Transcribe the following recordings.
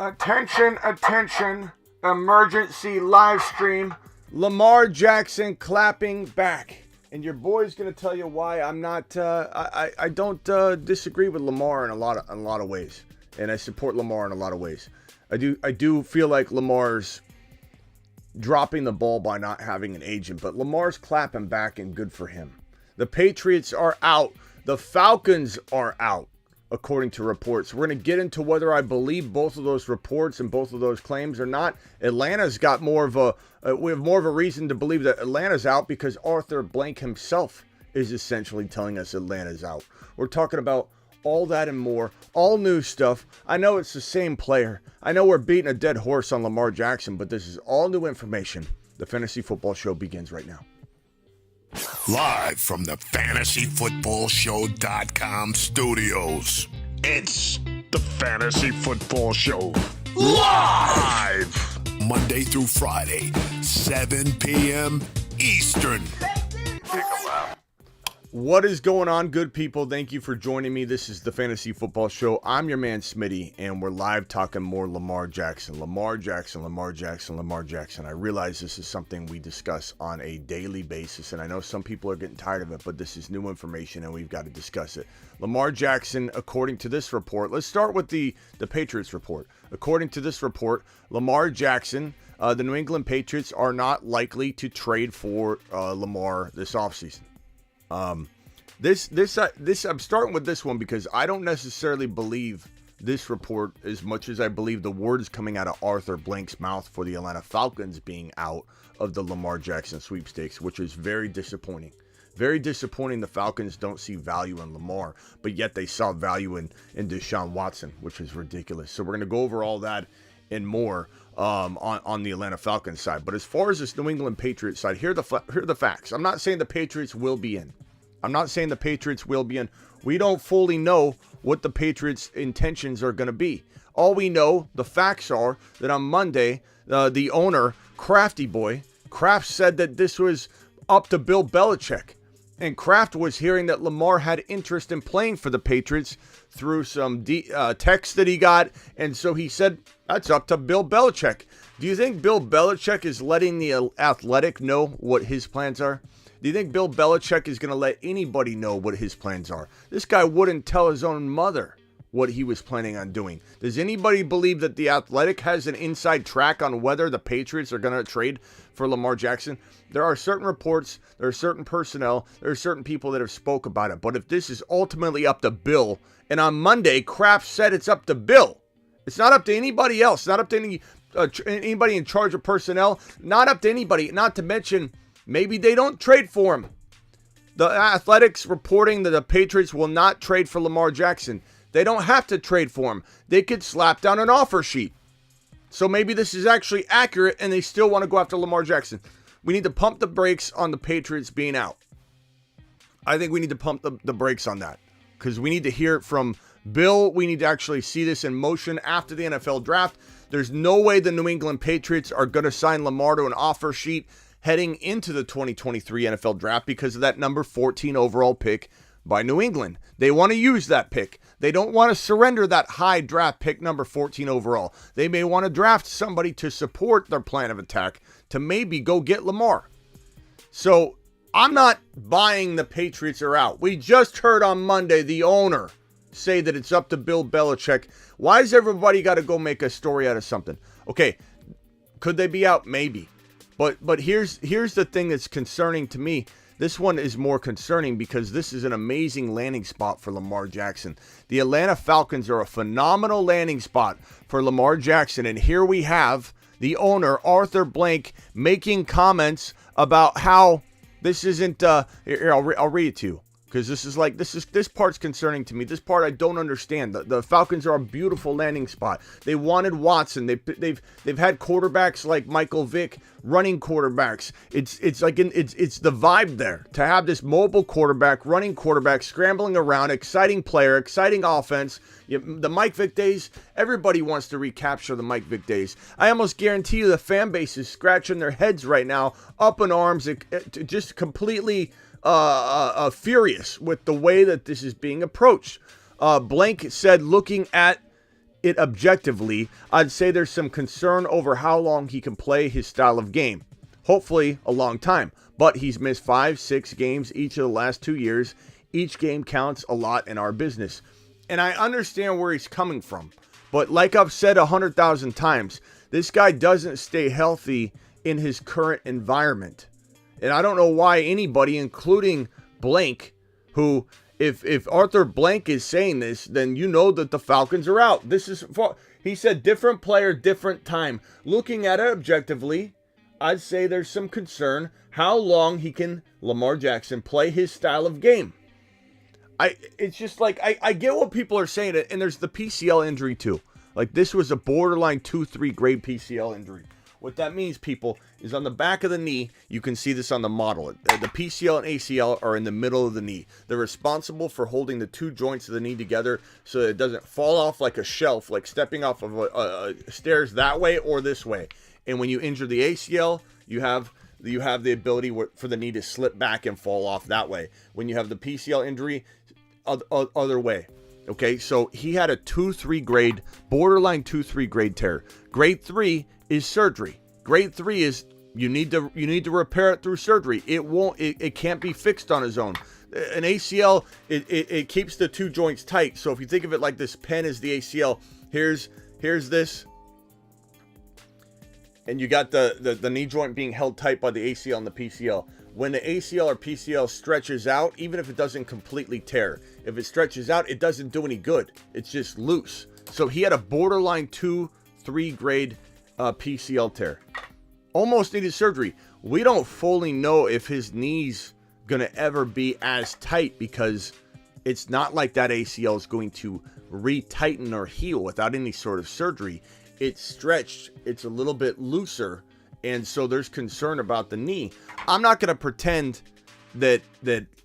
Attention, attention, emergency live stream. Lamar Jackson clapping back. And your boy's going to tell you why I'm not, I don't disagree with Lamar in a lot of ways. And I support Lamar in a lot of ways. I do feel like Lamar's dropping the ball by not having an agent, but Lamar's clapping back and good for him. The Patriots are out. The Falcons are out, according to reports. We're going to get into whether I believe both of those reports and both of those claims or not. Atlanta's got more of a, we have more of a reason to believe that Atlanta's out because Arthur Blank himself is essentially telling us Atlanta's out. We're talking about all that and more, all new stuff. I know it's the same player. I know we're beating a dead horse on Lamar Jackson, but this is all new information. The Fantasy Football Show begins right now. Live from the FantasyFootballShow.com studios, it's the Fantasy Football Show. Live! Monday through Friday, 7 p.m. Eastern. What is going on, good people? Thank you for joining me. This is the Fantasy Football Show. I'm your man, Smitty, and we're live talking more Lamar Jackson. Lamar Jackson, Lamar Jackson, Lamar Jackson. I realize this is something we discuss on a daily basis, and I know some people are getting tired of it, but this is new information, and we've got to discuss it. Lamar Jackson, according to this report, let's start with the Patriots report. According to this report, Lamar Jackson, the New England Patriots are not likely to trade for Lamar this offseason. This I'm starting with this one because I don't necessarily believe this report as much as I believe the words coming out of Arthur Blank's mouth for the Atlanta Falcons being out of the Lamar Jackson sweepstakes, which is very disappointing. Very disappointing the Falcons don't see value in Lamar, but yet they saw value in Deshaun Watson, which is ridiculous. So we're going to go over all that and more on the Atlanta Falcons side. But as far as this New England Patriots side, here are the facts. I'm not saying the Patriots will be in. We don't fully know what the Patriots' intentions are going to be. All we know, the facts are that on Monday, the owner, Kraft said that this was up to Bill Belichick. And Kraft was hearing that Lamar had interest in playing for the Patriots through some text that he got. And so he said, that's up to Bill Belichick. Do you think Bill Belichick is letting the Athletic know what his plans are? Do you think Bill Belichick is going to let anybody know what his plans are? This guy wouldn't tell his own mother what he was planning on doing. Does anybody believe that the Athletic has an inside track on whether the Patriots are going to trade for Lamar Jackson? There are certain reports, there are certain personnel, there are certain people that have spoke about it. But if this is ultimately up to Bill, and on Monday, Kraft said it's up to Bill. It's not up to anybody else, not up to anybody in charge of personnel, not up to anybody, not to mention maybe they don't trade for him. The Athletics reporting that the Patriots will not trade for Lamar Jackson. They don't have to trade for him. They could slap down an offer sheet. So maybe this is actually accurate and they still want to go after Lamar Jackson. We need to pump the brakes on the Patriots being out. I think we need to pump the brakes on that because we need to hear it from Bill. We need to actually see this in motion after the NFL draft. There's no way the New England Patriots are going to sign Lamar to an offer sheet heading into the 2023 NFL draft because of that number 14 overall pick by New England. They want to use that pick. They don't want to surrender that high draft pick, number 14 overall. They may want to draft somebody to support their plan of attack to maybe go get Lamar. So I'm not buying the Patriots are out. We just heard on Monday the owner say that it's up to Bill Belichick. Why has everybody got to go make a story out of something? Okay, could they be out? Maybe. But here's the thing that's concerning to me. This one is more concerning because this is an amazing landing spot for Lamar Jackson. The Atlanta Falcons are a phenomenal landing spot for Lamar Jackson. And here we have the owner, Arthur Blank, making comments about how this isn't, here, I'll read it to you. Because this part's concerning to me. This part I don't understand. The Falcons are a beautiful landing spot. They wanted Watson. They've had quarterbacks like Michael Vick, running quarterbacks. It's the vibe there to have this mobile quarterback, running quarterback, scrambling around, exciting player, exciting offense. The Mike Vick days. Everybody wants to recapture the Mike Vick days. I almost guarantee you the fan base is scratching their heads right now, up in arms, just completely furious with the way that this is being approached. Blank said, looking at it objectively, I'd say there's some concern over how long he can play his style of game. Hopefully a long time, but he's missed 5-6 games each of the last 2 years. Each game counts a lot in our business. And I understand where he's coming from. But like I've said 100,000 times, this guy doesn't stay healthy in his current environment. And I don't know why anybody, including Blank, who, if Arthur Blank is saying this, then you know that the Falcons are out. He said different player, different time. Looking at it objectively, I'd say there's some concern how long Lamar Jackson, play his style of game. It's just like, I get what people are saying, and there's the PCL injury too. Like, this was a borderline 2-3 grade PCL injury. What that means, people, is on the back of the knee, you can see this on the model. The PCL and ACL are in the middle of the knee. They're responsible for holding the two joints of the knee together so that it doesn't fall off like a shelf, like stepping off of a stairs that way or this way. And when you injure the ACL, you have the ability for the knee to slip back and fall off that way. When you have the PCL injury, other way. Okay, so he had a 2-3 grade, borderline 2-3 grade tear. Grade 3 is surgery. Grade 3 is you need to repair it through surgery. It can't be fixed on its own. An ACL, it keeps the two joints tight. So if you think of it like this pen is the ACL, here's this, and you got the knee joint being held tight by the ACL and the PCL. When the ACL or PCL stretches out, even if it doesn't completely tear, if it stretches out, it doesn't do any good. It's just loose. So he had a borderline 2-3 grade PCL tear. Almost needed surgery. We don't fully know if his knee's going to ever be as tight, because it's not like that ACL is going to retighten or heal without any sort of surgery. It's stretched. It's a little bit looser. And so there's concern about the knee. I'm not going to pretend that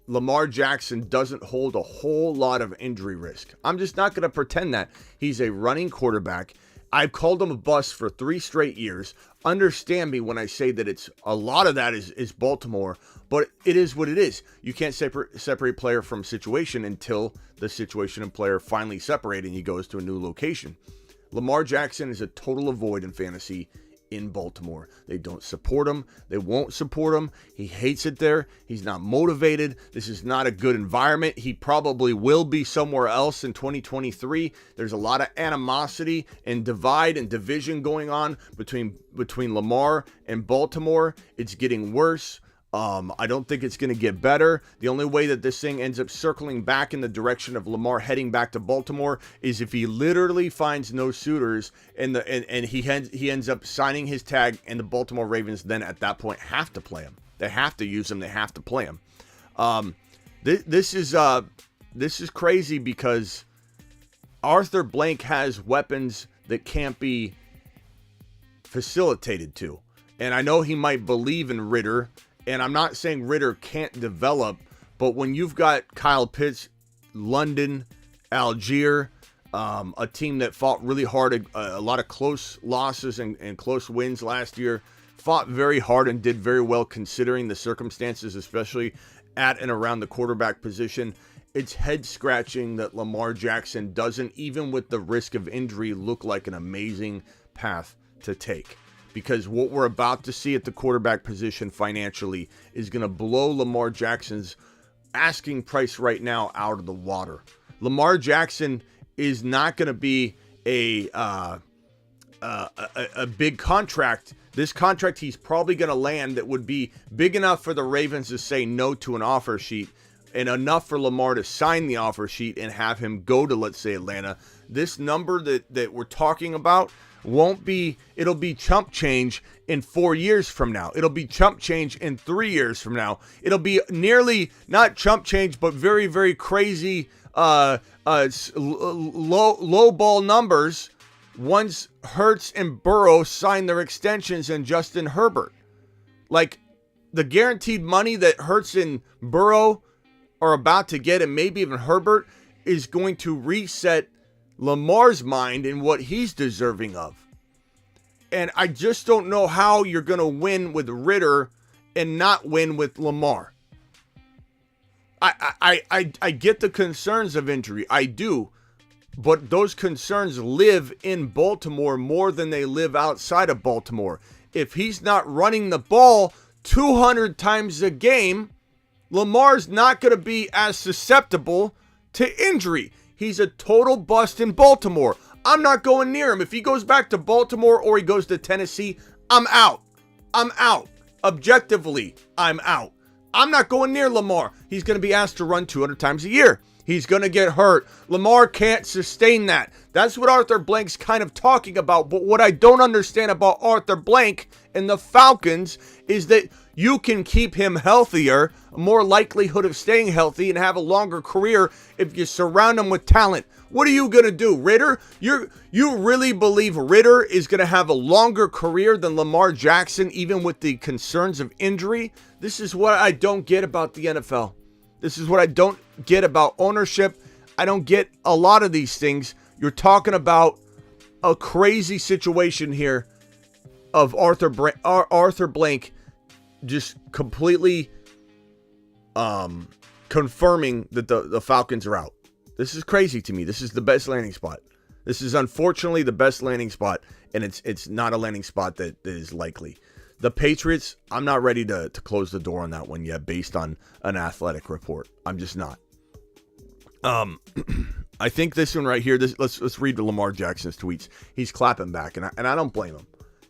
Lamar Jackson doesn't hold a whole lot of injury risk. I'm just not going to pretend that. He's a running quarterback. I've called him a bust for 3 straight years. Understand me when I say that a lot of that is Baltimore, but it is what it is. You can't separate player from situation until the situation and player finally separate and he goes to a new location. Lamar Jackson is a total avoid in fantasy in Baltimore. They don't support him. They won't support him. He hates it there. He's not motivated. This is not a good environment. He probably will be somewhere else in 2023. There's a lot of animosity and divide and division going on between Lamar and Baltimore. It's getting worse. I don't think it's going to get better. The only way that this thing ends up circling back in the direction of Lamar heading back to Baltimore is if he literally finds no suitors and he ends up signing his tag, and the Baltimore Ravens then at that point have to play him. They have to use him. They have to play him. This is crazy because Arthur Blank has weapons that can't be facilitated to. And I know he might believe in Ritter. And I'm not saying Ritter can't develop, but when you've got Kyle Pitts, London, Algier, a team that fought really hard, a lot of close losses and close wins last year, fought very hard and did very well considering the circumstances, especially at and around the quarterback position. It's head-scratching that Lamar Jackson doesn't, even with the risk of injury, look like an amazing path to take. Because what we're about to see at the quarterback position financially is going to blow Lamar Jackson's asking price right now out of the water. Lamar Jackson is not going to be a big contract. This contract he's probably going to land that would be big enough for the Ravens to say no to an offer sheet, and enough for Lamar to sign the offer sheet and have him go to, let's say, Atlanta. This number that we're talking about it'll be chump change in 4 years from now. It'll be chump change in 3 years from now. It'll be nearly not chump change, but very, very crazy low ball numbers once Hurts and Burrow sign their extensions and Justin Herbert. Like, the guaranteed money that Hurts and Burrow are about to get, and maybe even Herbert, is going to reset Lamar's mind and what he's deserving of. And I just don't know how you're going to win with Ritter and not win with Lamar. I get the concerns of injury. I do. but those concerns live in Baltimore more than they live outside of Baltimore. If he's not running the ball 200 times a game, Lamar's not going to be as susceptible to injury. He's a total bust in Baltimore. I'm not going near him. If he goes back to Baltimore or he goes to Tennessee, I'm out. I'm out. Objectively, I'm out. I'm not going near Lamar. He's going to be asked to run 200 times a year. He's going to get hurt. Lamar can't sustain that. That's what Arthur Blank's kind of talking about. But what I don't understand about Arthur Blank and the Falcons is that you can keep him healthier, more likelihood of staying healthy, and have a longer career if you surround him with talent. What are you going to do, Ritter? You really believe Ritter is going to have a longer career than Lamar Jackson, even with the concerns of injury? This is what I don't get about the NFL. This is what I don't get about ownership. I don't get a lot of these things. You're talking about a crazy situation here of Arthur Blank just completely confirming that the Falcons are out. This is crazy to me. This is the best landing spot. This is unfortunately the best landing spot, and it's not a landing spot that is likely. The Patriots, I'm not ready to close the door on that one yet based on an athletic report. I'm just not. I think this one right here, let's read Lamar Jackson's tweets. He's clapping back, and I don't blame him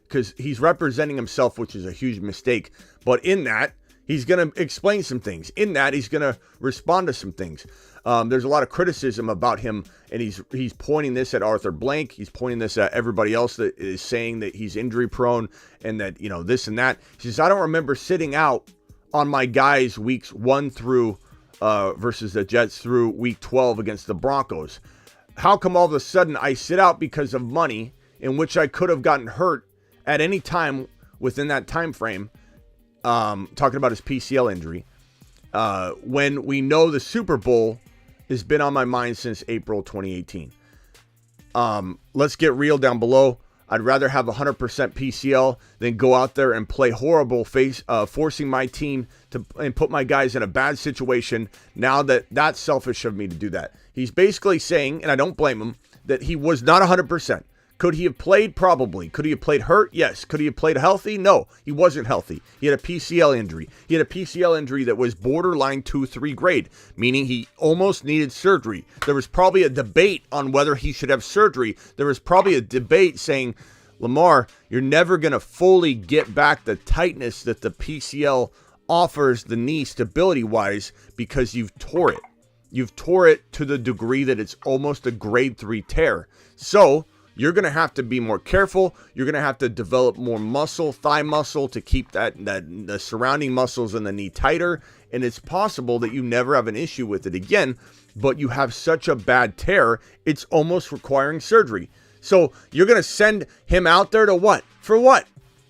because he's representing himself, which is a huge mistake. But in that, he's going to explain some things. In that, he's going to respond to some things. There's a lot of criticism about him, and he's pointing this at Arthur Blank. He's pointing this at everybody else that is saying that he's injury prone and that, this and that. He says, I don't remember sitting out on my guys weeks 1 through versus the Jets through week 12 against the Broncos. How come all of a sudden I sit out because of money in which I could have gotten hurt at any time within that time frame? Talking about his PCL injury. When we know the Super Bowl has been on my mind since April 2018. Let's get real down below. I'd rather have 100% PCL than go out there and play horrible forcing my team and put my guys in a bad situation. Now that's selfish of me to do that. He's basically saying, and I don't blame him, that he was not 100%. Could he have played? Probably. Could he have played hurt? Yes. Could he have played healthy? No, he wasn't healthy. He had a PCL injury. He had a PCL injury that was borderline 2-3 grade, meaning he almost needed surgery. There was probably a debate on whether he should have surgery. There was probably a debate saying, Lamar, you're never going to fully get back the tightness that the PCL offers the knee stability-wise because you've tore it. You've tore it to the degree that it's almost a grade 3 tear. So you're going to have to be more careful. You're going to have to develop more muscle, thigh muscle, to keep the surrounding muscles in the knee tighter. And it's possible that you never have an issue with it again, but you have such a bad tear, it's almost requiring surgery. So you're going to send him out there to what? For what?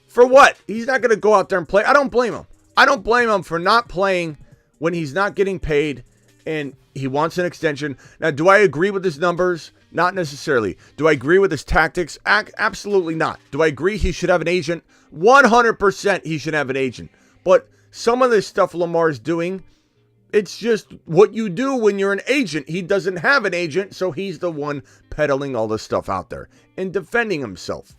For what? He's not going to go out there and play. I don't blame him. I don't blame him for not playing when he's not getting paid and he wants an extension. Now, do I agree with his numbers? Not necessarily. Do I agree with his tactics? Absolutely not. Do I agree he should have an agent? 100% he should have an agent. But some of this stuff Lamar's doing, it's just what you do when you're an agent. He doesn't have an agent, so he's the one peddling all this stuff out there and defending himself.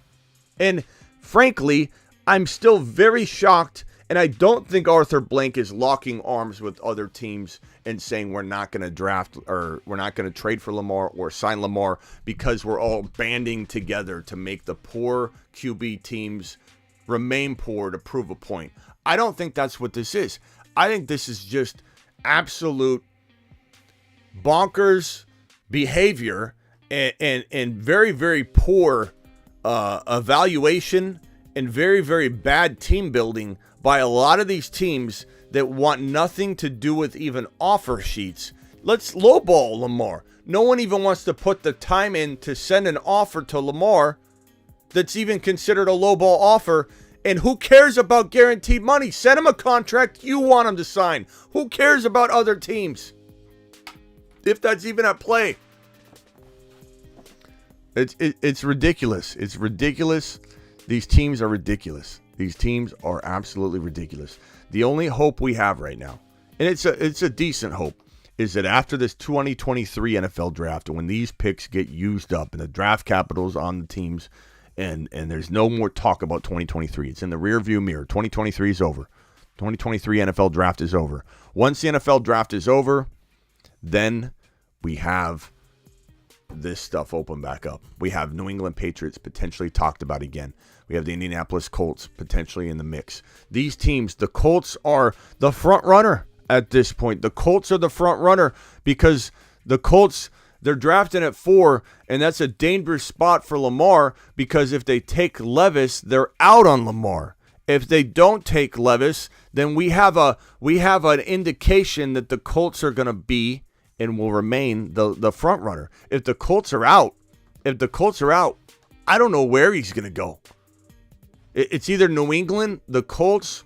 And frankly, I'm still very shocked, and I don't think Arthur Blank is locking arms with other teams and saying we're not going to draft or we're not going to trade for Lamar or sign Lamar because we're all banding together to make the poor QB teams remain poor to prove a point. I don't think that's what this is. I think this is just absolute bonkers behavior and very, very poor evaluation and very, very bad team building by a lot of these teams that want nothing to do with even offer sheets. Let's lowball Lamar. No one even wants to put the time in to send an offer to Lamar that's even considered a lowball offer. And who cares about guaranteed money? Send him a contract you want him to sign. Who cares about other teams? If that's even at play. It's ridiculous. It's ridiculous. These teams are ridiculous. These teams are absolutely ridiculous. The only hope we have right now, and it's a decent hope, is that after this 2023 NFL draft, when these picks get used up and the draft capital's on the teams, and there's no more talk about 2023, it's in the rearview mirror. 2023 is over. 2023 NFL draft is over. Once the NFL draft is over, then we have this stuff open back up. We have New England Patriots potentially talked about again. We have the Indianapolis Colts potentially in the mix. These teams, the Colts are the front runner at this point. The Colts are the front runner because the Colts, they're drafting at 4, and that's a dangerous spot for Lamar because if they take Levis, they're out on Lamar. If they don't take Levis, then we have an indication that the Colts are going to be and will remain the front runner. If the Colts are out, I don't know where he's going to go. It's either New England, the Colts.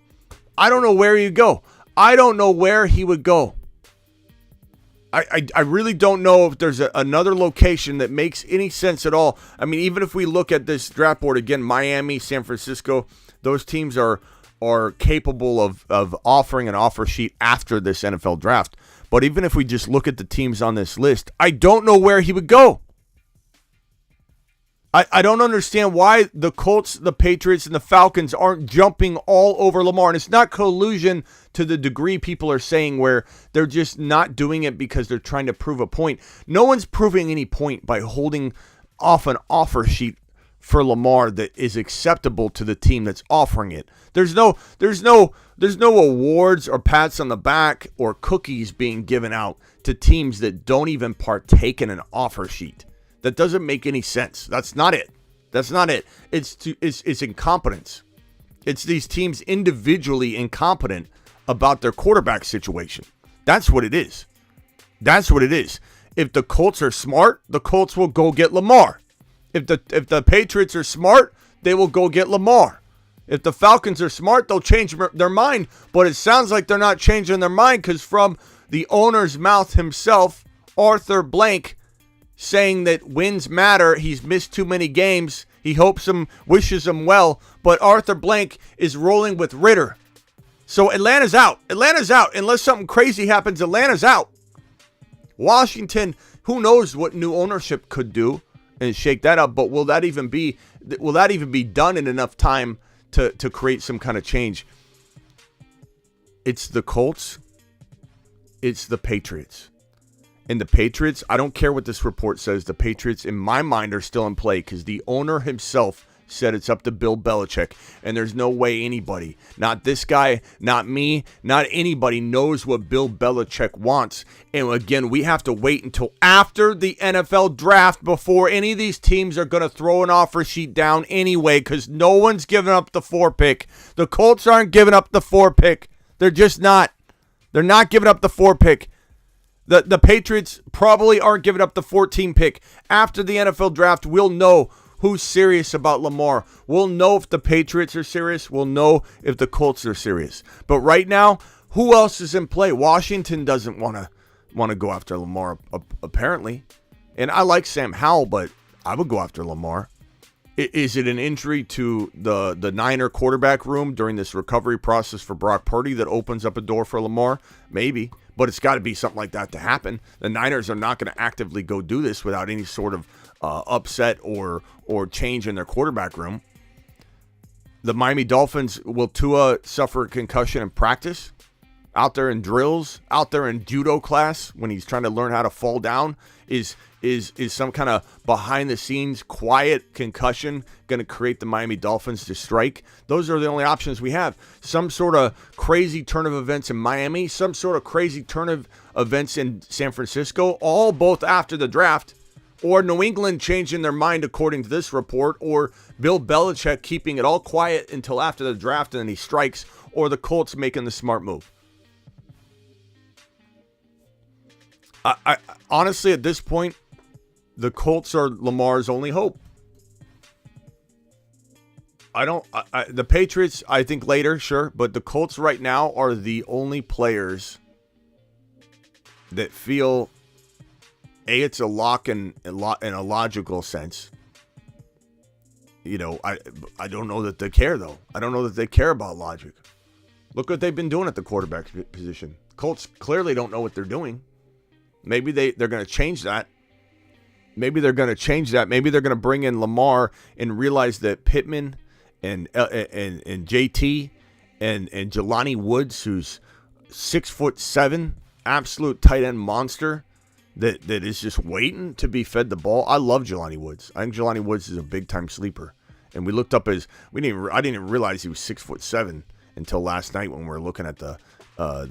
I don't know where he'd go. I don't know where he would go. I really don't know if there's another location that makes any sense at all. I mean, even if we look at this draft board again, Miami, San Francisco, those teams are capable of offering an offer sheet after this NFL draft. But even if we just look at the teams on this list, I don't know where he would go. I don't understand why the Colts, the Patriots, and the Falcons aren't jumping all over Lamar. And it's not collusion to the degree people are saying where they're just not doing it because they're trying to prove a point. No one's proving any point by holding off an offer sheet for Lamar that is acceptable to the team that's offering it. There's no awards or pats on the back or cookies being given out to teams that don't even partake in an offer sheet. That doesn't make any sense. That's not it. It's incompetence. It's these teams individually incompetent about their quarterback situation. That's what it is. If the Colts are smart, the Colts will go get Lamar. If the Patriots are smart, they will go get Lamar. If the Falcons are smart, they'll change their mind. But it sounds like they're not changing their mind because from the owner's mouth himself, Arthur Blank, saying that wins matter. He's missed too many games. He hopes him, wishes him well. But Arthur Blank is rolling with Ritter. So Atlanta's out. Unless something crazy happens, Atlanta's out. Washington, who knows what new ownership could do and shake that up. But will that even be done in enough time to create some kind of change? It's the Colts. It's the Patriots. And the Patriots, I don't care what this report says, the Patriots, in my mind, are still in play because the owner himself said it's up to Bill Belichick. And there's no way anybody, not this guy, not me, not anybody knows what Bill Belichick wants. And again, we have to wait until after the NFL draft before any of these teams are going to throw an offer sheet down anyway because no one's giving up the 4 pick. The Colts aren't giving up the 4 pick. They're just not. They're not giving up the 4 pick. The Patriots probably aren't giving up the 14 pick. After the NFL draft, we'll know who's serious about Lamar. We'll know if the Patriots are serious. We'll know if the Colts are serious. But right now, who else is in play? Washington doesn't want to go after Lamar, apparently. And I like Sam Howell, but I would go after Lamar. Is it an injury to the Niner quarterback room during this recovery process for Brock Purdy that opens up a door for Lamar? Maybe. But it's got to be something like that to happen. The Niners are not going to actively go do this without any sort of upset or change in their quarterback room. The Miami Dolphins, will Tua suffer a concussion in practice? Out there in drills? Out there in judo class when he's trying to learn how to fall down? Is some kind of behind-the-scenes quiet concussion going to create the Miami Dolphins to strike? Those are the only options we have. Some sort of crazy turn of events in Miami, some sort of crazy turn of events in San Francisco, all both after the draft, or New England changing their mind according to this report, or Bill Belichick keeping it all quiet until after the draft and then he strikes, or the Colts making the smart move. I honestly, at this point, the Colts are Lamar's only hope. The Patriots, I think later, sure, but the Colts right now are the only players that feel, it's a lock in a logical sense. You know, I don't know that they care, though. I don't know that they care about logic. Look what they've been doing at the quarterback position. Colts clearly don't know what they're doing. Maybe they're going to change that. Maybe they're going to bring in Lamar and realize that Pittman and JT and Jelani Woods, who's 6'7", absolute tight end monster, that is just waiting to be fed the ball. I love Jelani Woods. I think Jelani Woods is a big time sleeper. And we looked up I didn't even realize he was 6'7" until last night when we were looking at the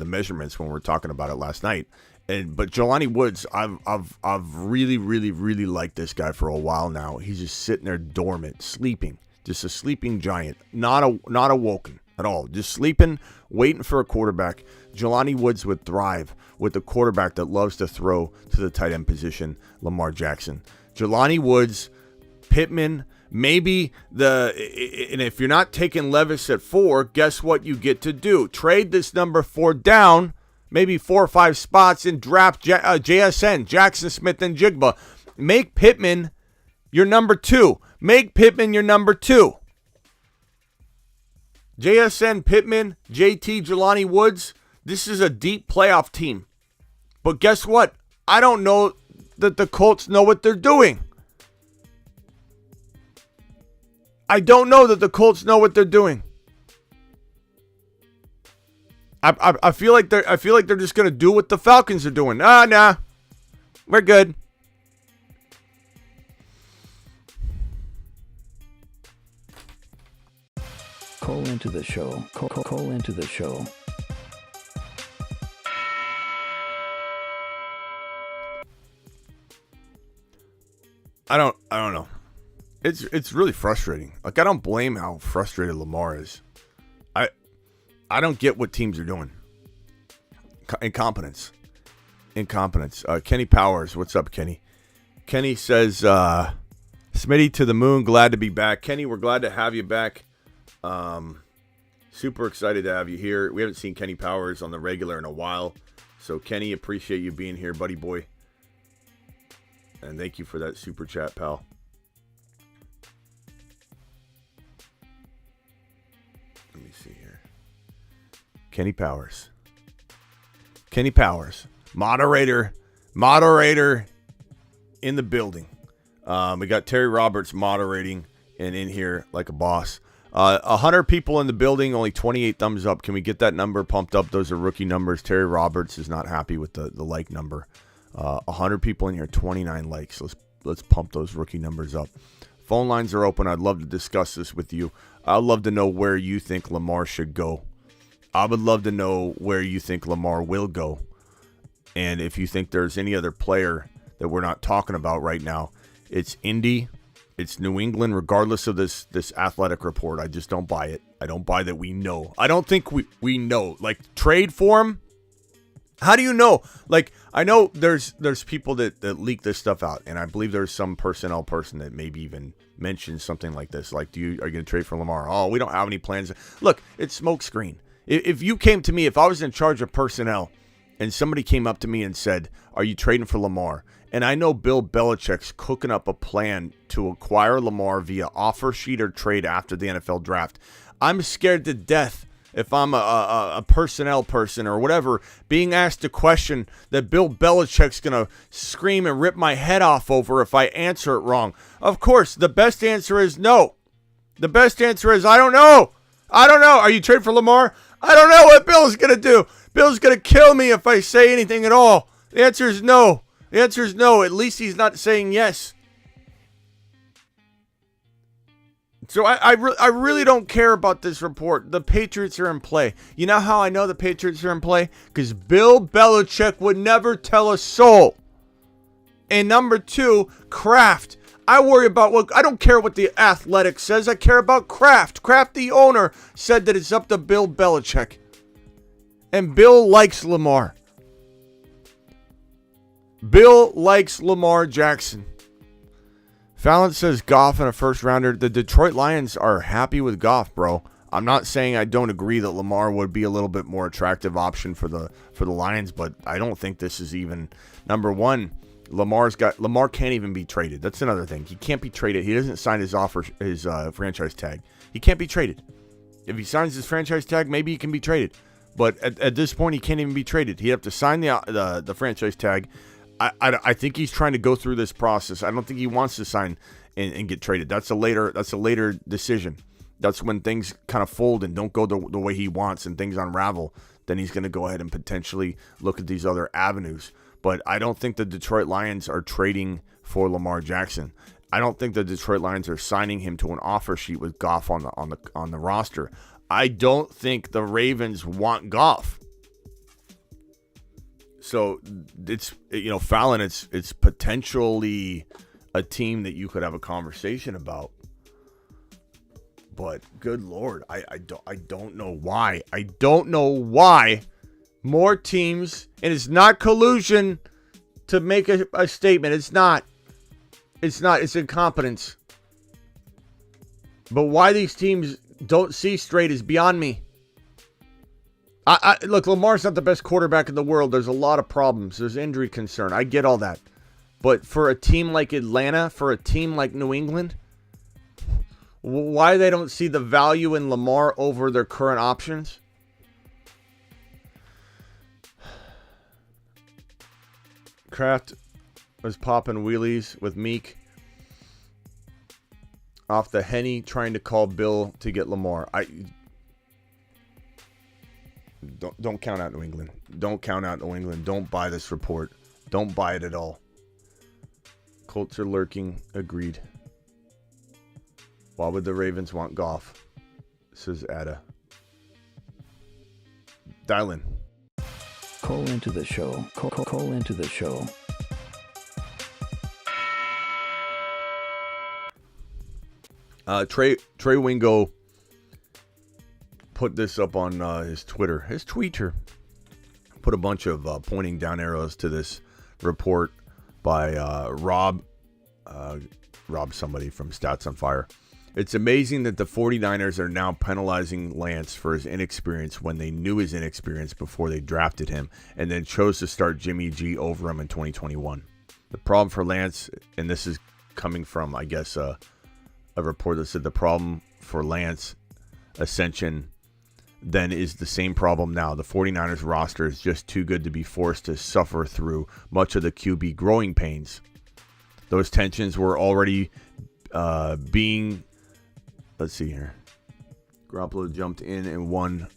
measurements when we were talking about it last night. But Jelani Woods, I've really, really, really liked this guy for a while now. He's just sitting there dormant, sleeping, just a sleeping giant, not awoken at all, just sleeping, waiting for a quarterback. Jelani Woods would thrive with a quarterback that loves to throw to the tight end position, Lamar Jackson. Jelani Woods, Pittman, maybe and if you're not taking Levis at 4, guess what you get to do? Trade this number 4 down, maybe 4 or 5 spots, and draft JSN, Jackson Smith and Jigba. Make Pittman your number 2. Make Pittman your number 2. JSN, Pittman, JT, Jelani Woods. This is a deep playoff team. But guess what? I don't know that the Colts know what they're doing. I don't know that the Colts know what they're doing. I feel like they're just gonna do what the Falcons are doing. Nah, we're good. Call into the show. Call into the show. I don't know. It's really frustrating. Like, I don't blame how frustrated Lamar is. I don't get what teams are doing. Incompetence. Kenny Powers, what's up, Kenny? Kenny says, Smitty to the moon, glad to be back. Kenny, we're glad to have you back. Super excited to have you here. We haven't seen Kenny Powers on the regular in a while. So, Kenny, appreciate you being here, buddy boy. And thank you for that super chat, pal. Let me see here. Kenny Powers, moderator in the building. We got Terry Roberts moderating and in here like a boss. 100 people in the building, only 28 thumbs up. Can we get that number pumped up? Those are rookie numbers. Terry Roberts is not happy with the like number. 100 people in here, 29 likes. Let's pump those rookie numbers up. Phone lines are open. I'd love to discuss this with you. I'd love to know where you think Lamar should go. I would love to know where you think Lamar will go. And if you think there's any other player that we're not talking about right now, it's Indy, it's New England, regardless of this athletic report. I just don't buy it. I don't buy that we know. I don't think we know. Like, trade for him? How do you know? Like, I know there's people that leak this stuff out, and I believe there's some personnel person that maybe even mentioned something like this. Like, are you going to trade for Lamar? Oh, we don't have any plans. Look, it's smokescreen. If you came to me, if I was in charge of personnel, and somebody came up to me and said, are you trading for Lamar? And I know Bill Belichick's cooking up a plan to acquire Lamar via offer sheet or trade after the NFL draft. I'm scared to death if I'm a personnel person or whatever, being asked a question that Bill Belichick's going to scream and rip my head off over if I answer it wrong. Of course, the best answer is no. The best answer is I don't know. Are you trading for Lamar? I don't know what Bill's going to do. Bill's going to kill me if I say anything at all. The answer is no. At least he's not saying yes. So I really don't care about this report. The Patriots are in play. You know how I know the Patriots are in play? Because Bill Belichick would never tell a soul. And number 2, Kraft. I worry about I don't care what the Athletic says. I care about Kraft. Kraft, the owner, said that it's up to Bill Belichick. And Bill likes Lamar. Bill likes Lamar Jackson. Fallon says Goff in a first rounder. The Detroit Lions are happy with Goff, bro. I'm not saying I don't agree that Lamar would be a little bit more attractive option for the Lions, but I don't think this is even number one. Lamar can't even be traded. That's another thing. He can't be traded. He doesn't sign his franchise tag. He can't be traded. If he signs his franchise tag, maybe he can be traded. But at this point, he can't even be traded. He'd have to sign the franchise tag. I think he's trying to go through this process. I don't think he wants to sign and get traded. That's a later decision. That's when things kind of fold and don't go the way he wants and things unravel. Then he's going to go ahead and potentially look at these other avenues. But I don't think the Detroit Lions are trading for Lamar Jackson. I don't think the Detroit Lions are signing him to an offer sheet with Goff on the roster. I don't think the Ravens want Goff. So it's, Fallon, it's potentially a team that you could have a conversation about. But good Lord, I don't know why. I don't know why more teams, and it's not collusion to make a statement. It's not. It's incompetence. But why these teams don't see straight is beyond me. Look, Lamar's not the best quarterback in the world. There's a lot of problems. There's injury concern. I get all that. But for a team like Atlanta, for a team like New England, why they don't see the value in Lamar over their current options? Kraft was popping wheelies with Meek off the Henny, trying to call Bill to get Lamar. Don't count out New England. Don't count out New England. Don't buy this report. Don't buy it at all. Colts are lurking. Agreed. Why would the Ravens want Goff? Says Ada. Dial in. Call into the show. Call into the show. Trey Wingo put this up on his Twitter. His tweeter put a bunch of pointing down arrows to this report by Rob somebody from Stats on Fire. It's amazing that the 49ers are now penalizing Lance for his inexperience when they knew his inexperience before they drafted him and then chose to start Jimmy G over him in 2021. The problem for Lance, and this is coming from, I guess, a report that said the problem for Lance ascension then is the same problem now. The 49ers roster is just too good to be forced to suffer through much of the QB growing pains. Those tensions were already being... Let's see here. Garoppolo jumped in and won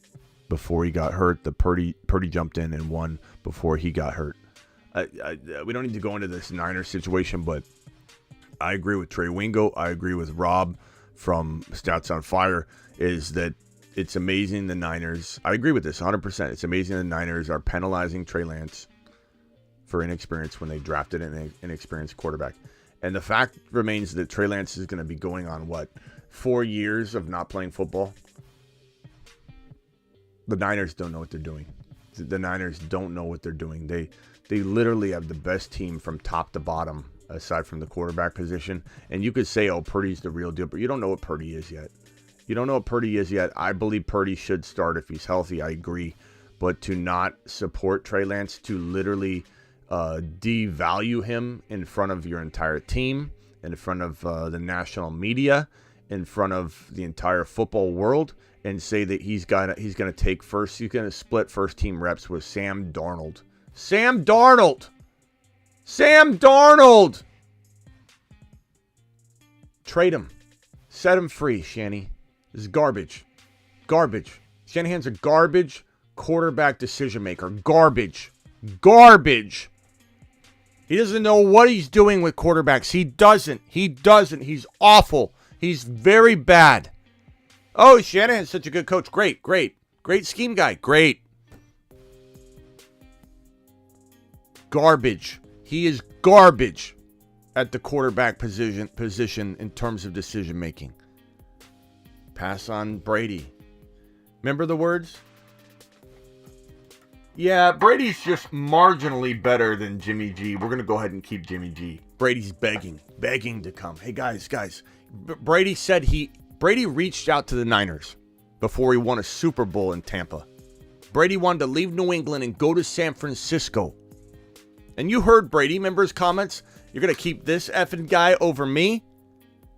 before he got hurt. Purdy jumped in and won before he got hurt. We don't need to go into this Niners situation, but I agree with Trey Wingo. I agree with Rob from Stats on Fire, is that it's amazing the Niners, I agree with this 100%. It's amazing the Niners are penalizing Trey Lance for inexperience when they drafted an inexperienced quarterback. And the fact remains that Trey Lance is going to be going on, 4 years of not playing football? The Niners don't know what they're doing. The Niners don't know what they're doing. They literally have the best team from top to bottom, aside from the quarterback position. And you could say, Purdy's the real deal, but you don't know what Purdy is yet. You don't know what Purdy is yet. I believe Purdy should start if he's healthy. I agree. But to not support Trey Lance, to literally devalue him in front of your entire team, in front of the national media, in front of the entire football world, and say that he's going to split first team reps with Sam Darnold. Sam Darnold! Trade him. Set him free, Shanny. This is garbage. Shanahan's a garbage quarterback decision maker. Garbage. He doesn't know what he's doing with quarterbacks. He doesn't. He's awful. He's very bad. Oh, Shanahan's such a good coach. Great scheme guy. Great. Garbage. He is garbage at the quarterback position in terms of decision making. Pass on Brady. Remember the words? Yeah, Brady's just marginally better than Jimmy G. We're going to go ahead and keep Jimmy G. Brady's begging to come. Hey, guys. Brady reached out to the Niners before he won a Super Bowl in Tampa. Brady wanted to leave New England and go to San Francisco. And you heard Brady. Remember his comments? You're going to keep this effing guy over me?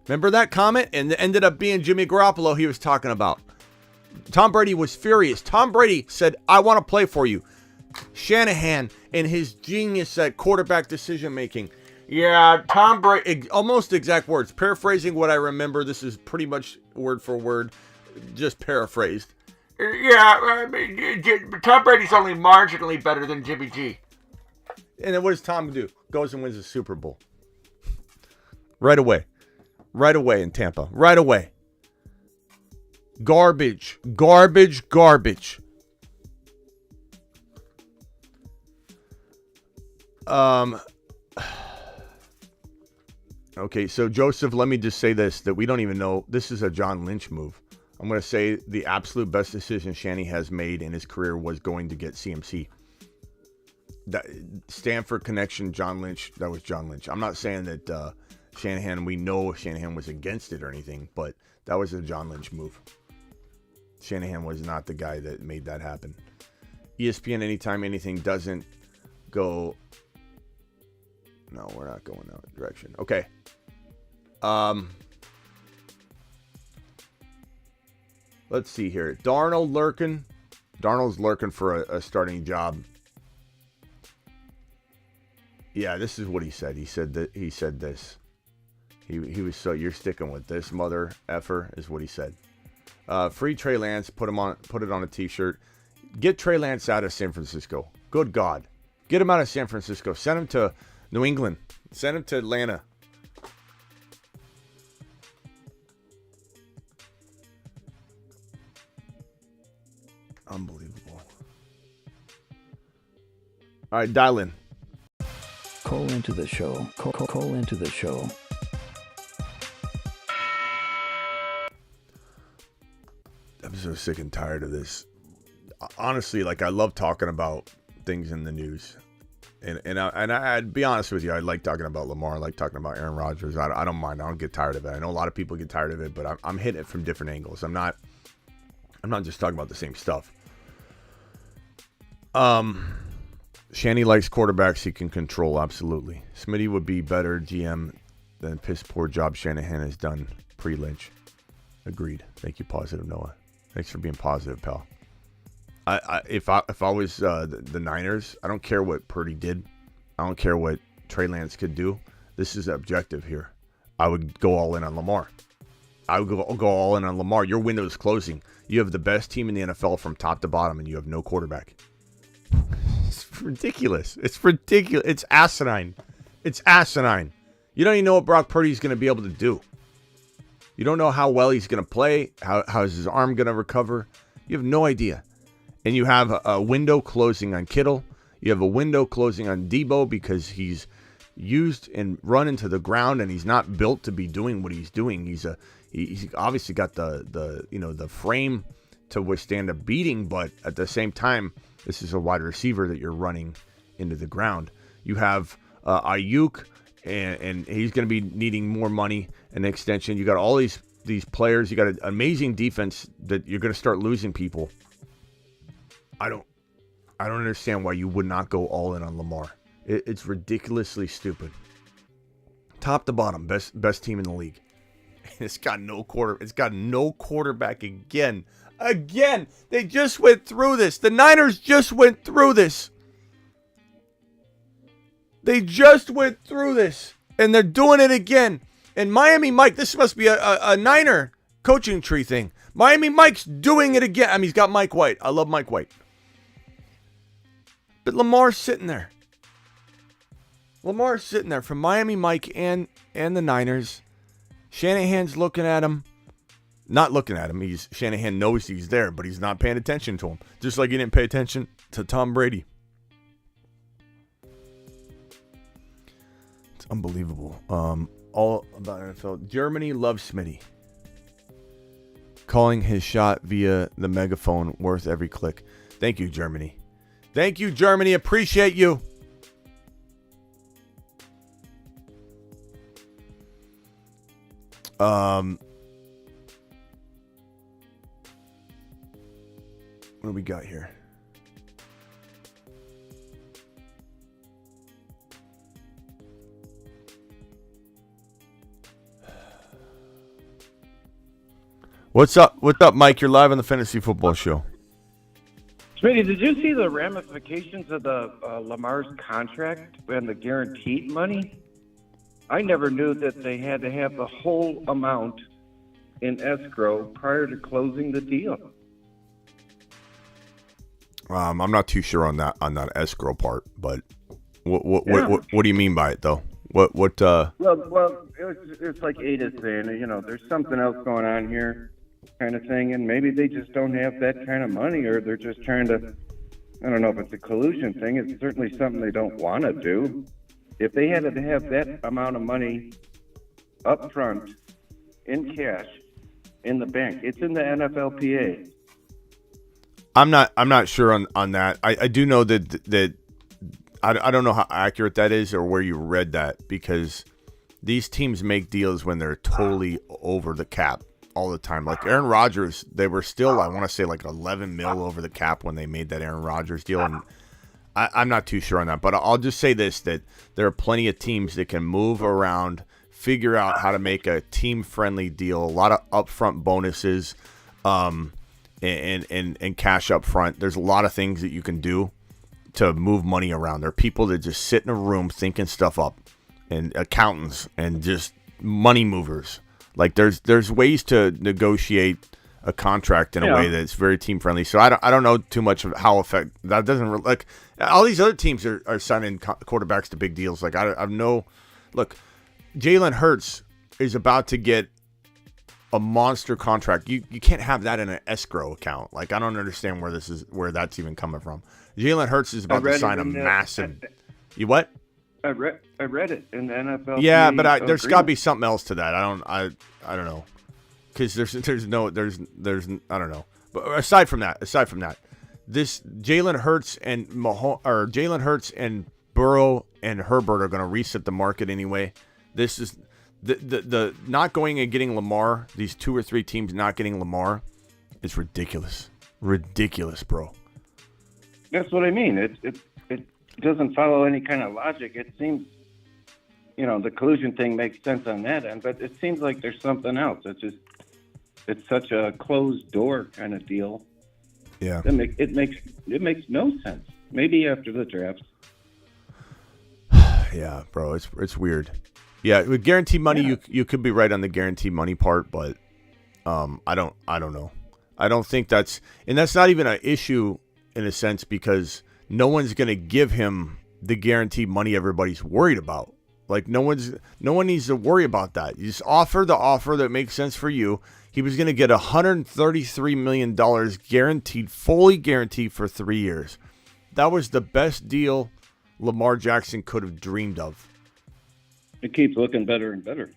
Remember that comment? And it ended up being Jimmy Garoppolo he was talking about. Tom Brady was furious. Tom Brady said, I want to play for you. Shanahan and his genius at quarterback decision making. Yeah, Tom Brady, almost exact words. Paraphrasing what I remember, this is pretty much word for word, just paraphrased. Yeah, I mean, Tom Brady's only marginally better than Jimmy G. And then what does Tom do? Goes and wins the Super Bowl. Right away. Right away in Tampa. Right away. Garbage. Garbage. Garbage. Okay, so Joseph, let me just say this, that we don't even know. This is a John Lynch move. I'm going to say the absolute best decision Shanny has made in his career was going to get CMC. That Stanford connection, John Lynch, that was John Lynch. I'm not saying that Shanahan, we know Shanahan was against it or anything, but that was a John Lynch move. Shanahan was not the guy that made that happen. ESPN, anytime anything doesn't go... No, we're not going that direction. Okay. Let's see here. Darnold lurking. Darnold's lurking for a starting job. Yeah, this is what he said. He said this. He was so, you're sticking with this mother effer is what he said. Free Trey Lance, put it on a t-shirt. Get Trey Lance out of San Francisco. Good God. Get him out of San Francisco. Send him to New England. Send him to Atlanta. Unbelievable. All right, dial in. Call into the show. Call into the show. I'm so sick and tired of this. Honestly, like, I love talking about things in the news. And I'd be honest with you, I like talking about Lamar. I like talking about Aaron Rodgers. I don't mind. I don't get tired of it. I know a lot of people get tired of it, but I'm hitting it from different angles. I'm not just talking about the same stuff. Shanny likes quarterbacks he can control, absolutely. Smitty would be better GM than piss poor job Shanahan has done pre-Lynch. Agreed. Thank you, Positive Noah. Thanks for being positive, pal. If I was the Niners, I don't care what Purdy did. I don't care what Trey Lance could do. This is objective here. I would go all in on Lamar. I would go all in on Lamar. Your window is closing. You have the best team in the NFL from top to bottom, and you have no quarterback. It's ridiculous. It's ridiculous. It's asinine. It's asinine. You don't even know what Brock Purdy's going to be able to do. You don't know how well he's going to play. How is his arm going to recover? You have no idea. And you have a window closing on Kittle. You have a window closing on Debo because he's used and run into the ground, and he's not built to be doing what he's doing. He's obviously got the frame to withstand a beating, but at the same time, this is a wide receiver that you're running into the ground. You have Ayuk, and he's going to be needing more money and extension. You got all these players. You got an amazing defense that you're going to start losing people. I don't understand why you would not go all in on Lamar. It's ridiculously stupid. Top to bottom, best team in the league. It's got no quarterback again. Again, they just went through this. The Niners just went through this. They just went through this, and they're doing it again. And Miami Mike, this must be a Niner coaching tree thing. Miami Mike's doing it again. I mean, he's got Mike White. I love Mike White. But Lamar's sitting there. Lamar's sitting there from Miami Mike and the Niners. Shanahan's looking at him. Not looking at him. Shanahan knows he's there, but he's not paying attention to him. Just like he didn't pay attention to Tom Brady. It's unbelievable. All about NFL. Germany loves Smitty. Calling his shot via the megaphone worth every click. Thank you, Germany. Thank you, Germany. Appreciate you. What do we got here? What's up? What's up, Mike? You're live on the Fantasy Football Show. Smitty, did you see the ramifications of the Lamar's contract and the guaranteed money? I never knew that they had to have the whole amount in escrow prior to closing the deal. I'm not too sure on that escrow part, but what do you mean by it though? What? Well, it's like Ada's saying, there's something else going on here, kind of thing, and maybe they just don't have that kind of money, or they're just trying to. I don't know if it's a collusion thing. It's certainly something they don't want to do. If they had to have that amount of money up front in cash in the bank, it's in the NFLPA. I'm not sure on that. I do know that I don't know how accurate that is or where you read that, because these teams make deals when they're totally over the cap all the time. Like Aaron Rodgers, they were still, I want to say, like 11 mil over the cap when they made that Aaron Rodgers deal, and I'm not too sure on that. But I'll just say this, that there are plenty of teams that can move around, figure out how to make a team-friendly deal, a lot of upfront bonuses, and cash up front. There's a lot of things that you can do to move money around. There are people that just sit in a room thinking stuff up, and accountants and just money movers. Like there's ways to negotiate a contract in a way that's very team friendly. So I don't know too much of how that doesn't like all these other teams are signing quarterbacks to big deals. Like I've no look. Jalen Hurts is about to get a monster contract. You can't have that in an escrow account. Like I don't understand where that's even coming from. Jalen Hurts is about to sign a massive. You what? I read it in the NFL. Yeah, but there's got to be something else to that. I don't know, because there's I don't know. But aside from that, this Jalen Hurts and Burrow and Herbert are going to reset the market anyway. This is the not going and getting Lamar. These two or three teams not getting Lamar is ridiculous, bro. That's what I mean. It doesn't follow any kind of logic. It seems, the collusion thing makes sense on that end, but it seems like there's something else. It's such a closed door kind of deal. Yeah. It makes no sense. Maybe after the draft. Yeah, bro, it's weird. Yeah, with guaranteed money, you could be right on the guaranteed money part, but I don't know. I don't think that's not even an issue in a sense, because no one's going to give him the guaranteed money everybody's worried about. Like no one needs to worry about that. You just offer the offer that makes sense for you. He was going to get $133 million guaranteed, fully guaranteed for 3 years. That was the best deal Lamar Jackson could have dreamed of. It keeps looking better and better.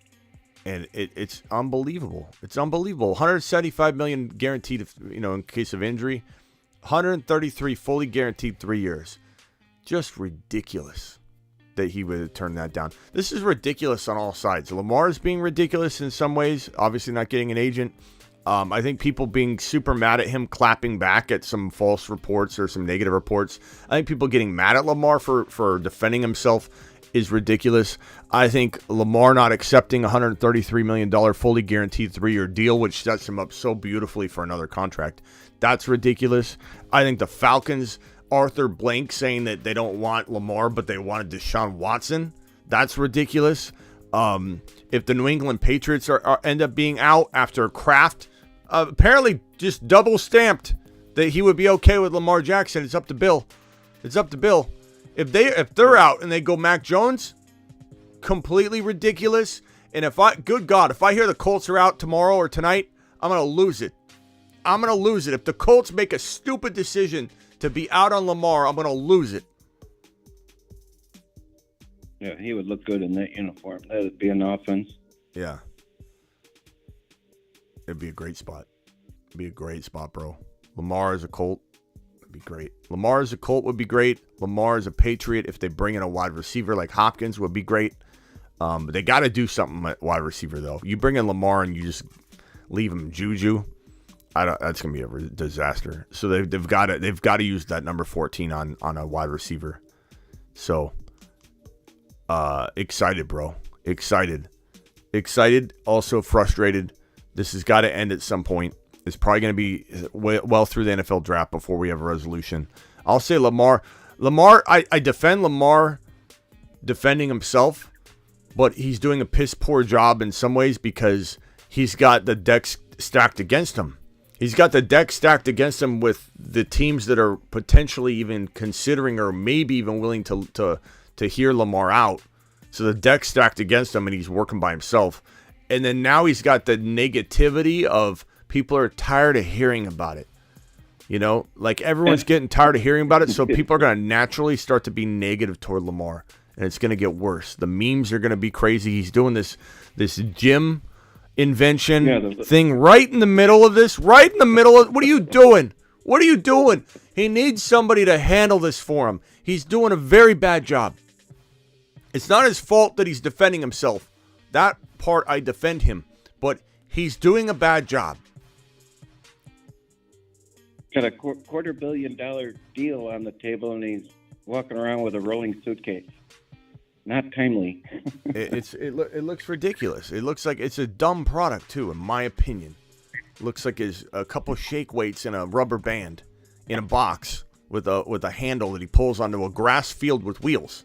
And it's unbelievable. It's unbelievable. $175 million guaranteed, in case of injury. 133 fully guaranteed 3 years. Just ridiculous that he would have turned that down. This is ridiculous on all sides. Lamar is being ridiculous in some ways, obviously not getting an agent. I think people being super mad at him, clapping back at some false reports or some negative reports. I think people getting mad at Lamar for defending himself is ridiculous. I think Lamar not accepting $133 million fully guaranteed 3-year deal, which sets him up so beautifully for another contract, that's ridiculous. I think the Falcons, Arthur Blank saying that they don't want Lamar, but they wanted Deshaun Watson, that's ridiculous. If the New England Patriots end up being out after Kraft apparently just double stamped that he would be okay with Lamar Jackson, it's up to Bill. If they're out and they go Mac Jones, completely ridiculous. And if I hear the Colts are out tomorrow or tonight, I'm going to lose it. If the Colts make a stupid decision to be out on Lamar, I'm going to lose it. Yeah, he would look good in that uniform. That would be an offense. Yeah. It'd be a great spot. Bro. Lamar as a Colt would be great. Lamar as a Colt would be great. Lamar as a Patriot, if they bring in a wide receiver like Hopkins, would be great. But they got to do something at wide receiver, though. You bring in Lamar and you just leave him Juju, that's gonna be a disaster. So they've got to use that number 14 on a wide receiver. So excited, bro. Excited. Also frustrated. This has got to end at some point. It's probably going to be well through the NFL draft before we have a resolution. I'll say Lamar. I defend Lamar defending himself, but he's doing a piss poor job in some ways because he's got the deck stacked against him. He's got the deck stacked against him with the teams that are potentially even considering or maybe even willing to hear Lamar out. So the deck stacked against him, and he's working by himself. And then now he's got the negativity of people are tired of hearing about it. You know, like everyone's getting tired of hearing about it, so people are going to naturally start to be negative toward Lamar, and it's going to get worse. The memes are going to be crazy. He's doing this gym invention thing right in the middle of this, what are you doing? What are you doing? He needs somebody to handle this for him. He's doing a very bad job. It's not his fault that he's defending himself. That part I defend him, but he's doing a bad job. Got a $250 million deal on the table, and he's walking around with a rolling suitcase. Not timely. It looks ridiculous. It looks like it's a dumb product too, in my opinion. It looks like it's a couple shake weights and a rubber band in a box with a handle that he pulls onto a grass field with wheels.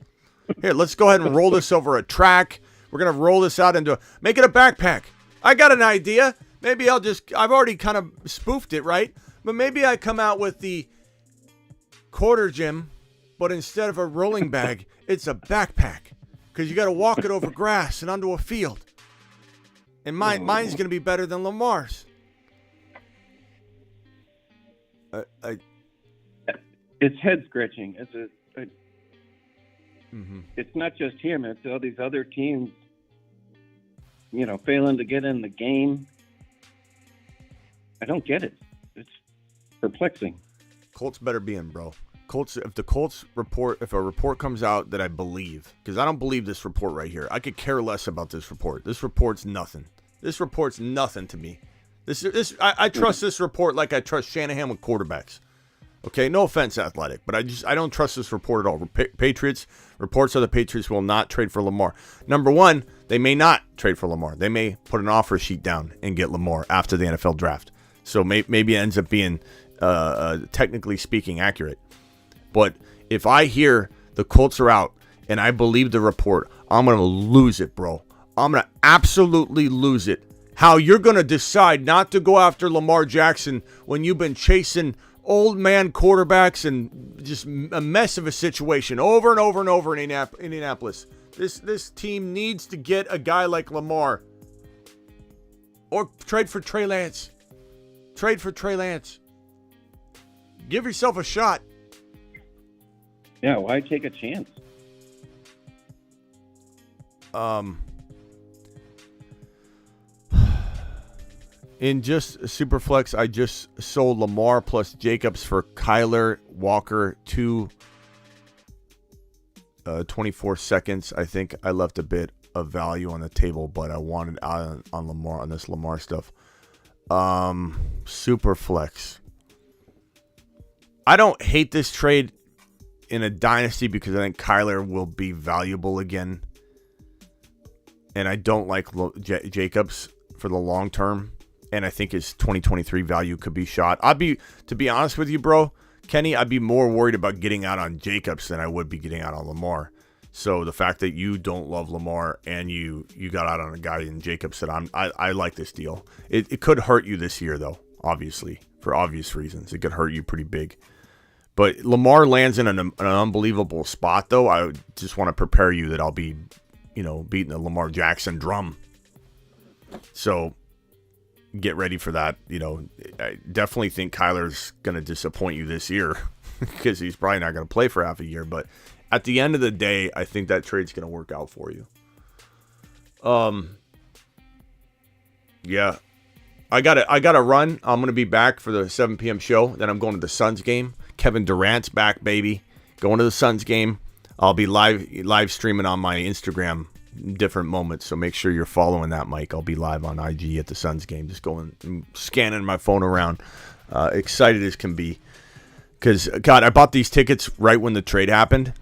Here, let's go ahead and roll this over a track. We're gonna roll this out make it a backpack. I got an idea. Maybe I've already kind of spoofed it, right? But maybe I come out with the quarter gym, but instead of a rolling bag, it's a backpack. Because you got to walk it over grass and onto a field. And mine's going to be better than Lamar's. It's head scratching. Mm-hmm. It's not just him. It's all these other teams, failing to get in the game. I don't get it. It's perplexing. Colts better be in, bro. If a report comes out that I believe, because I don't believe this report right here. I could care less about this report. This report's nothing. This report's nothing to me. I trust this report like I trust Shanahan with quarterbacks. Okay, no offense, Athletic, but I don't trust this report at all. Reports of the Patriots will not trade for Lamar. Number one, they may not trade for Lamar. They may put an offer sheet down and get Lamar after the NFL draft. So maybe it ends up being, technically speaking, accurate. But if I hear the Colts are out and I believe the report, I'm going to lose it, bro. I'm going to absolutely lose it. How you're going to decide not to go after Lamar Jackson when you've been chasing old man quarterbacks and just a mess of a situation over and over and over in Indianapolis. This team needs to get a guy like Lamar. Or trade for Trey Lance. Give yourself a shot. Yeah, why take a chance? In just Superflex, I just sold Lamar plus Jacobs for Kyler Walker 24 seconds. I think I left a bit of value on the table, but I wanted out on Lamar on this Lamar stuff. Superflex. I don't hate this trade in a dynasty because I think Kyler will be valuable again. And I don't like Jacobs for the long term. And I think his 2023 value could be shot. To be honest with you, bro, Kenny, I'd be more worried about getting out on Jacobs than I would be getting out on Lamar. So the fact that you don't love Lamar and you got out on a guy in Jacobs said, I like this deal. It could hurt you this year, though, obviously, for obvious reasons. It could hurt you pretty big. But Lamar lands in an unbelievable spot, though. I just want to prepare you that I'll be, beating the Lamar Jackson drum. So get ready for that. I definitely think Kyler's going to disappoint you this year because he's probably not going to play for half a year. But at the end of the day, I think that trade's going to work out for you. Yeah. I gotta run. I'm going to be back for the 7 p.m. show. Then I'm going to the Suns game. Kevin Durant's back, baby. Going to the Suns game. I'll be live streaming on my Instagram different moments, so make sure you're following that, Mike. I'll be live on IG at the Suns game, just going and scanning my phone around. Excited as can be, because God, I bought these tickets right when the trade happened,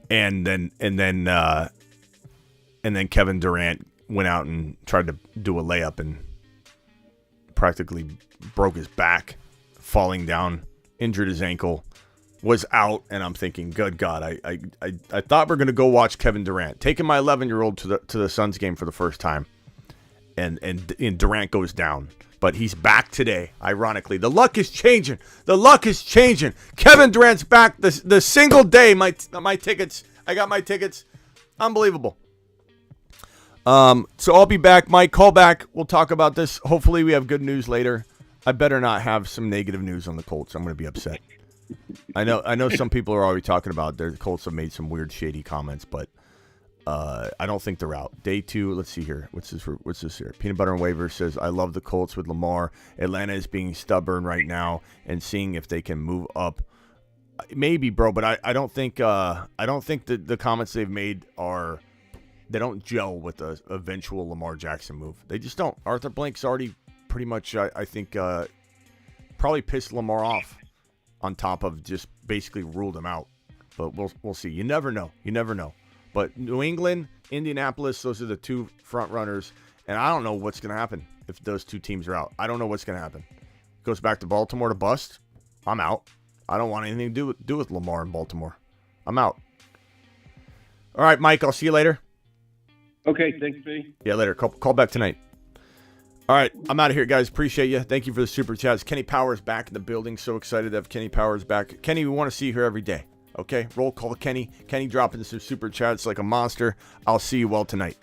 and then Kevin Durant went out and tried to do a layup and practically broke his back, falling down, injured his ankle, was out, and I'm thinking, good God, I thought we're gonna go watch Kevin Durant, taking my 11-year-old to the Suns game for the first time, and Durant goes down. But he's back today, ironically. The luck is changing. The luck is changing. Kevin Durant's back the single day. My tickets. I got my tickets. Unbelievable. So I'll be back. Mike, call back. We'll talk about this. Hopefully we have good news later. I better not have some negative news on the Colts. I'm going to be upset. I know some people are already talking about the Colts have made some weird, shady comments, but I don't think they're out. Day 2, let's see here. What's this here? Peanut Butter and Waver says, I love the Colts with Lamar. Atlanta is being stubborn right now and seeing if they can move up. Maybe, bro, but I don't think that the comments they've made they don't gel with the eventual Lamar Jackson move. They just don't. Arthur Blank's already pretty much, I think, probably pissed Lamar off on top of just basically ruled him out. But we'll see. You never know. But New England, Indianapolis, those are the 2 front runners. And I don't know what's going to happen if those 2 teams are out. I don't know what's going to happen. Goes back to Baltimore to bust. I'm out. I don't want anything to do with Lamar in Baltimore. I'm out. All right, Mike, I'll see you later. Okay, thanks, B. Yeah, later. Call back tonight. All right, I'm out of here, guys. Appreciate you. Thank you for the super chats. Kenny Powers back in the building. So excited to have Kenny Powers back. Kenny, we want to see you here every day. Okay, roll call Kenny. Kenny dropping some super chats like a monster. I'll see you well tonight.